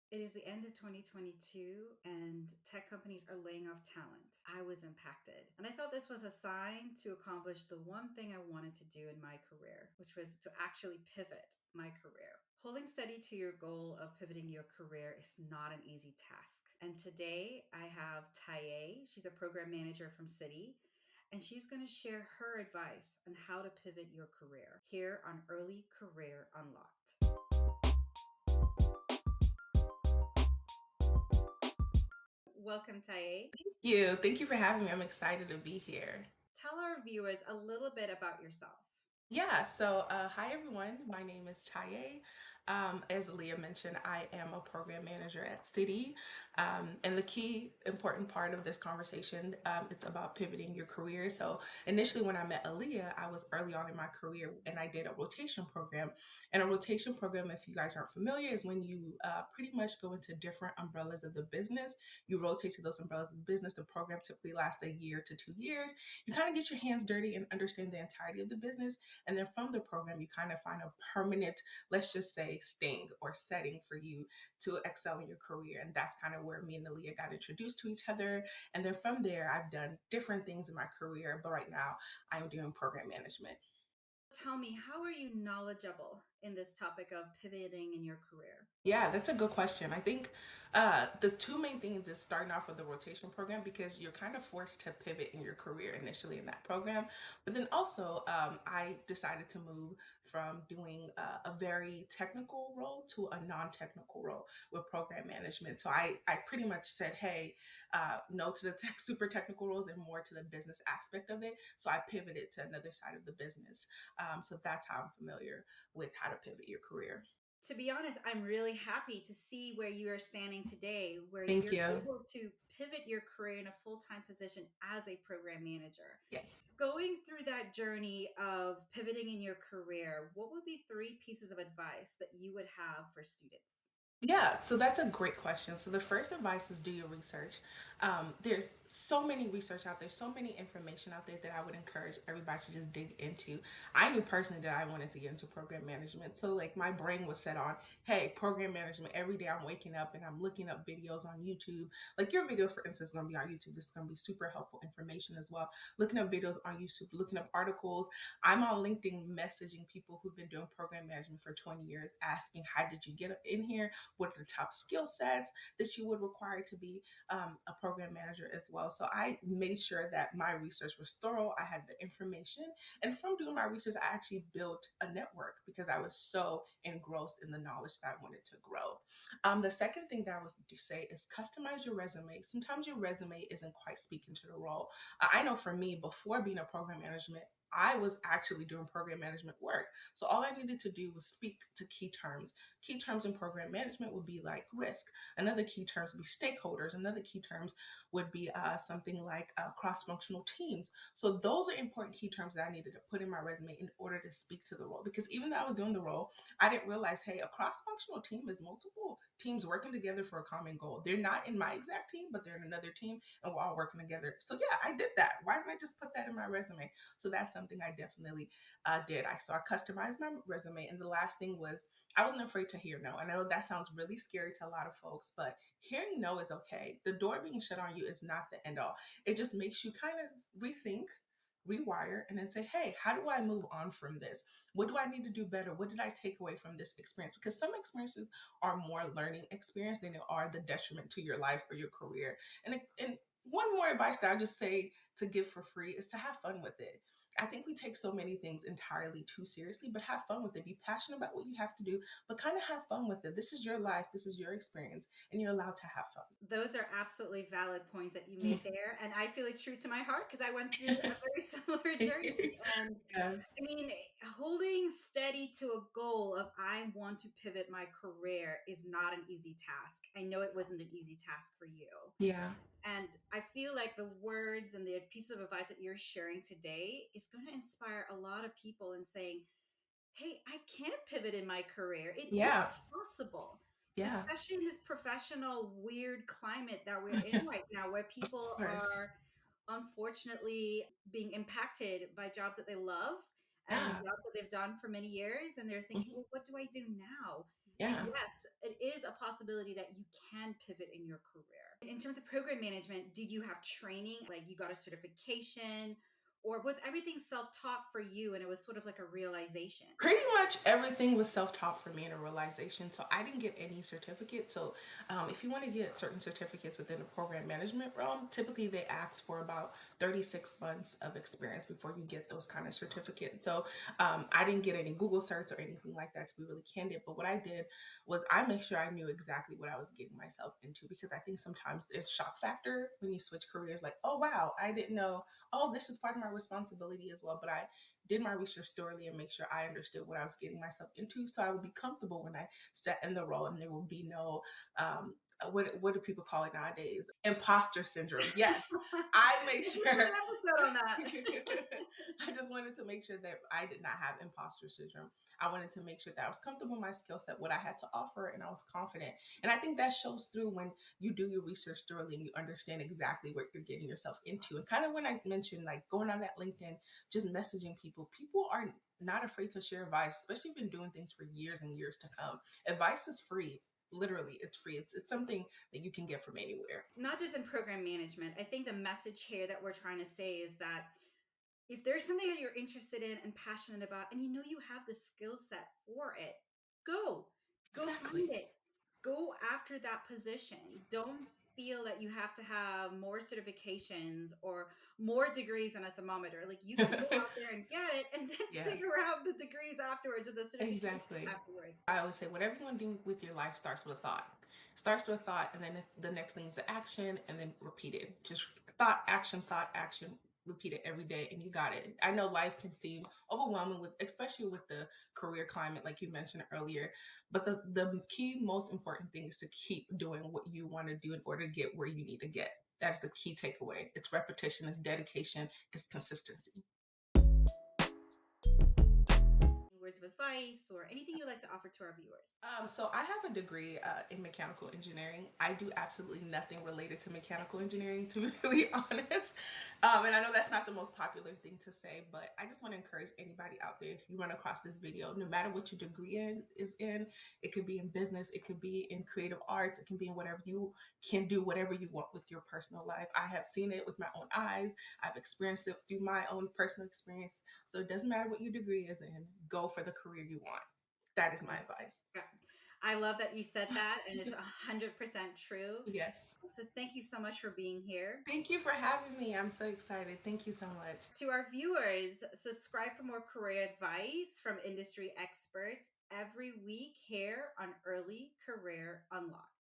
It is the end of 2022 and tech companies are laying off talent. I was impacted. And I thought this was a sign to accomplish the one thing I wanted to do in my career, which was to actually pivot my career. Holding steady to your goal of pivoting your career is not an easy task. And today I have Taiye. She's a program manager from Citi, and she's going to share her advice on how to pivot your career here on Early Career Unlocked. Welcome, Taye. You. Thank you for having me. I'm excited to be here. Tell our viewers a little bit about yourself. Hi everyone. My name is Taiye. As Leah mentioned, I am a program manager at Citi. And the key important part of this conversation, it's about pivoting your career. So initially when I met Aaliyah, I was early on in my career and I did a rotation program. And a rotation program, if you guys aren't familiar, is when you pretty much go into different umbrellas of the business. You rotate to those umbrellas of the business. The program typically lasts a year to 2 years. You kind of get your hands dirty and understand the entirety of the business, and then from the program, you kind of find a permanent, let's just say, sting or setting for you to excel in your career. And that's kind of where me and Aaliyah got introduced to each other. And then from there, I've done different things in my career, but right now I'm doing program management. Tell me, how are you knowledgeable in this topic of pivoting in your career? Yeah, that's a good question. I think the two main things is starting off with the rotation program because you're kind of forced to pivot in your career initially in that program. But then also, I decided to move from doing a very technical role to a non-technical role with program management. So I pretty much said, hey, no to the super technical roles and more to the business aspect of it. So I pivoted to another side of the business. So that's how I'm familiar with how to pivot your career. To be honest, I'm really happy to see where you are standing today, where Thank you're you. able to pivot your career in a full time position as a program manager. Yes. Going through that journey of pivoting in your career, what would be three pieces of advice that you would have for students? Yeah, so that's a great question. So the first advice is do your research. There's so many research out there, so many information out there that I would encourage everybody to just dig into. I knew personally that I wanted to get into program management. So like my brain was set on, hey, program management. Every day I'm waking up and I'm looking up videos on YouTube. Like your video, for instance, is going to be on YouTube. This is going to be super helpful information as well. Looking up videos on YouTube, looking up articles. I'm on LinkedIn messaging people who've been doing program management for 20 years, asking, how did you get in here? What are the top skill sets that you would require to be a program manager as well? So I made sure that my research was thorough. I had the information. And from doing my research, I actually built a network because I was so engrossed in the knowledge that I wanted to grow. The second thing that I would say is customize your resume. Sometimes your resume isn't quite speaking to the role. I know for me, before being a program management, I was actually doing program management work. So all I needed to do was speak to key terms. Key terms in program management would be like risk. Another key terms would be stakeholders. Another key terms would be something like cross-functional teams. So those are important key terms that I needed to put in my resume in order to speak to the role. Because even though I was doing the role, I didn't realize, hey, a cross-functional team is multiple teams working together for a common goal. They're not in my exact team, but they're in another team and we're all working together. So yeah, I did that. Why didn't I just put that in my resume? So that's something I definitely did. I customized my resume. And the last thing was I wasn't afraid to hear no. I know that sounds really scary to a lot of folks, but hearing no is okay. The door being shut on you is not the end all. It just makes you kind of rethink, rewire, and then say, hey, how do I move on from this? What do I need to do better? What did I take away from this experience? Because some experiences are more learning experience than they are the detriment to your life or your career. And one more advice that I just say to give for free is to have fun with it. I think we take so many things entirely too seriously, but have fun with it. Be passionate about what you have to do, but kind of have fun with it. This is your life, this is your experience, and you're allowed to have fun. Those are absolutely valid points that you made there. And I feel it's true to my heart because I went through a very similar journey. And Yeah. I mean, holding steady to a goal of I want to pivot my career is not an easy task. I know it wasn't an easy task for you. Yeah. And I feel like the words and the piece of advice that you're sharing today is going to inspire a lot of people in saying, hey, I can't pivot in my career. It is Yeah. possible, Yeah. especially in this professional weird climate that we're in right now, where Of people course. are unfortunately being impacted by jobs that they love and Yeah. jobs that they've done for many years. And they're thinking, Mhm. well, what do I do now? And Yeah. yes, it is a possibility possibility that you can pivot in your career. In terms of program management, did you have training? Like you got a certification, or was everything self taught for you and it was sort of like a realization? Pretty much everything was self-taught for me and a realization. So I didn't get any certificate. So if you want to get certain certificates within the program management realm, typically they ask for about 36 months of experience before you get those kind of certificates. So I didn't get any Google certs or anything like that, to be really candid. But what I did was I make sure I knew exactly what I was getting myself into, because I think sometimes there's shock factor when you switch careers, like, oh wow, I didn't know, oh, this is part of my responsibility as well. But I did my research thoroughly and make sure I understood what I was getting myself into, so I would be comfortable when I sat in the role, and there will be no what do people call it nowadays? Imposter syndrome. Yes, I make We did sure. an episode on that. I just wanted to make sure that I did not have imposter syndrome. I wanted to make sure that I was comfortable in my skill set, what I had to offer, and I was confident. And I think that shows through when you do your research thoroughly and you understand exactly what you're getting yourself into. And kind of when I mentioned like going on that LinkedIn, just messaging people, people are not afraid to share advice, especially if you've been doing things for years and years to come. Advice is free. Literally, it's free. It's something that you can get from anywhere. Not just in program management. I think the message here that we're trying to say is that if there's something that you're interested in and passionate about, and you know you have the skill set for it, go. Go Exactly. find it. Go after that position. Don't feel that you have to have more certifications or more degrees than a thermometer. Like you can go out there and get it and then Yeah. figure out the degrees afterwards or the certifications Exactly. afterwards. I always say whatever you want to do with your life starts with a thought. Starts with a thought, and then the next thing is the action, and then repeat it. Just thought, action, repeat it every day, and you got it. I know life can seem overwhelming with, especially with the career climate, like you mentioned earlier. But the key, most important thing is to keep doing what you want to do in order to get where you need to get. That is the key takeaway. It's repetition, it's dedication, it's consistency. Words of advice or anything you'd like to offer to our viewers. So I have a degree in mechanical engineering. I do absolutely nothing related to mechanical engineering, to be really honest. And I know that's not the most popular thing to say, but I just want to encourage anybody out there, if you run across this video, no matter what your degree is in, it could be in business, it could be in creative arts, it can be in whatever you can do, whatever you want with your personal life. I have seen it with my own eyes. I've experienced it through my own personal experience. So it doesn't matter what your degree is in, go for the career you want. That is my advice. Yeah. I love that you said that, and it's 100% true. Yes. So thank you so much for being here. Thank you for having me. I'm so excited. Thank you so much. To our viewers, subscribe for more career advice from industry experts every week here on Early Career Unlocked.